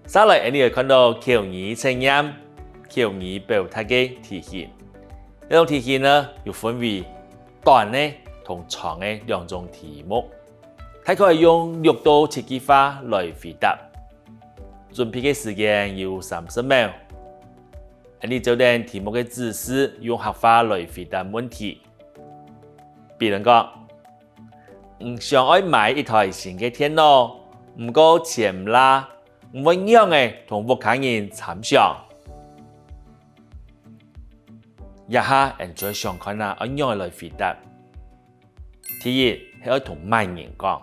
下来你会看到口语测验、口语表达嘅题型。呢種題型呢，又分為短呢同長嘅兩種題目，睇可以用6到7句話來回答。準備嘅時間要30秒。你就等題目嘅指示用客話來回答問題。比如講，想要買一台新嘅電腦，唔過錢唔啦，唔會樣嘅同屋企人參詳。一下人再想看啊，按樣來回答。第一係要同乜人講，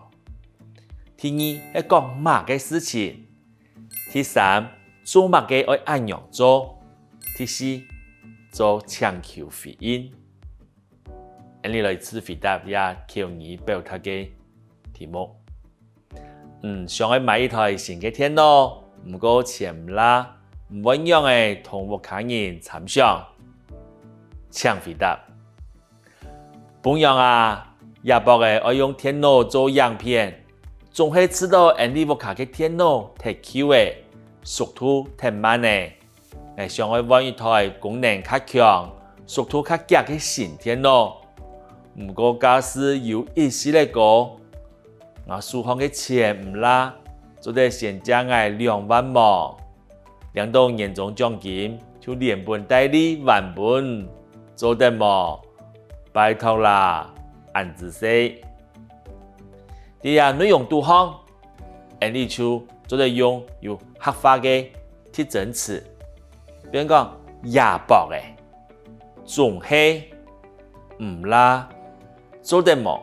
第二係講乜嘅事情，第三做乜嘅要按樣做，第四做請求回應。你來次回答下口語表達嘅題目。想要買一台新嘅電腦，唔過錢唔啦，唔會樣嘅同屋企人參詳。請回答。本樣啊，也博嘅我用電腦做樣片，總係知道你屋企嘅電腦太舊嘅，速度太慢嘅。想要換一台功能較強、速度較佳嘅新電腦。唔過假使有意思嚟講，我數行嘅錢唔啦，就得先將我2萬毛，2到年終獎金就連本帶利1本，做得冇？拜託啦，按字寫。第二內容導向，你就得用有客話嘅貼真詞，比如講也博嘅，總係唔啦。做得冇？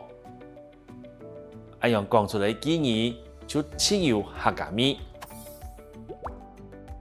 樣講出來嘅建議就切有客家味。